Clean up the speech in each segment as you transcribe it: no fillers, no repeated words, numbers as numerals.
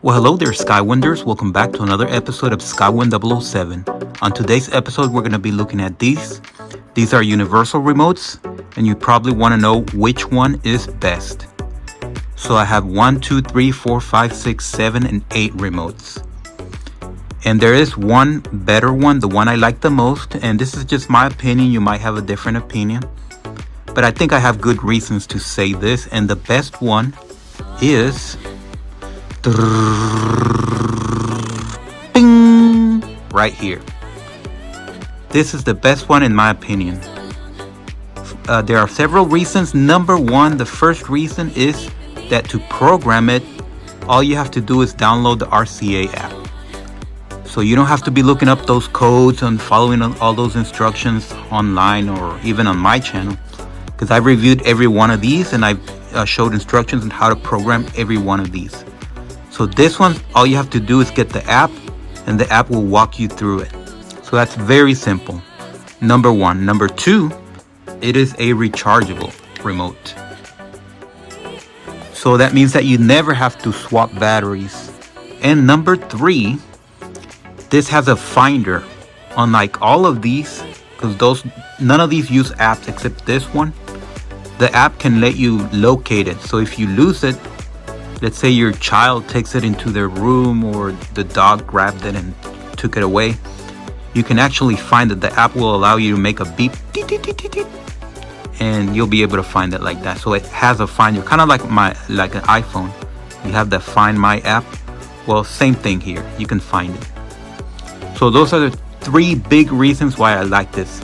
Well, hello there, Skywinders. Welcome back to another episode of Skywind 007. On today's episode, we're going to be looking at these. These are universal remotes, and you probably want to know which one is best. So I have 1, 2, 3, 4, 5, 6, 7, and 8 remotes. And there is one better one, the one I like the most, and this is just my opinion. You might have a different opinion, but I think I have good reasons to say this, and the best one is bing, right here. This is the best one in my opinion. There are several reasons. Number one, the first reason is that to program it, all you have to do is download the RCA app. So you don't have to be looking up those codes and following all those instructions online or even on my channel, because I've reviewed every one of these and I've showed instructions on how to program every one of these. So this one, all you have to do is get the app and the app will walk you through it. So that's very simple. Number one. Number two, it is a rechargeable remote. So that means that you never have to swap batteries. And number three, this has a finder. Unlike all of these, because none of these use apps except this one, the app can let you locate it. So if you lose it, let's say your child takes it into their room or the dog grabbed it and took it away, you can actually find it. The app will allow you to make a beep, and you'll be able to find it like that. So it has a finder, kind of like an iPhone. You have the Find My app. Well, same thing here. You can find it. So those are the three big reasons why I like this.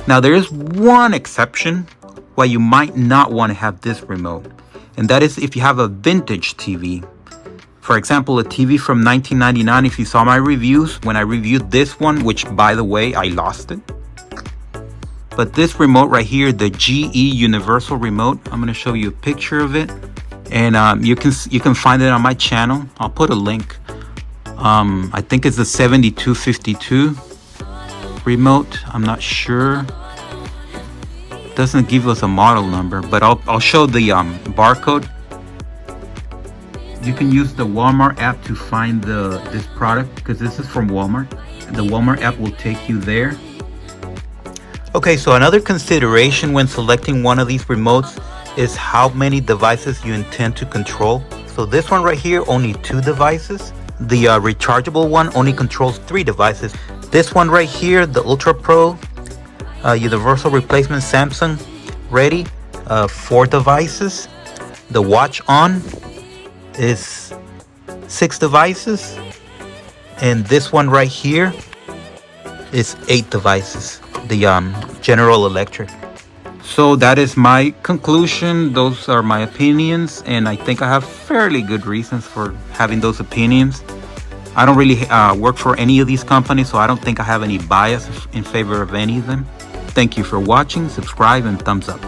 Now there is one exception why you might not want to have this remote, and that is if you have a vintage TV. For example, a TV from 1999. If you saw my reviews, when I reviewed this one, which by the way, I lost it. But this remote right here, the GE Universal Remote, I'm going to show you a picture of it. And you can find it on my channel. I'll put a link. I think it's the 7252 remote. I'm not sure. It doesn't give us a model number, but I'll show the barcode. You can use the Walmart app to find this product, because this is from Walmart. The Walmart app will take you there. Okay, so another consideration when selecting one of these remotes is how many devices you intend to control. So this one right here, only 2 devices. The rechargeable one only controls 3 devices. This one right here, the Ultra Pro Universal Replacement Samsung Ready, 4 devices. The Watch On is 6 devices. And this one right here is 8 devices. The General Electric. So that is my conclusion. Those are my opinions, and I think I have fairly good reasons for having those opinions. I don't really work for any of these companies, so I don't think I have any bias in favor of any of them. Thank you for watching. Subscribe and thumbs up.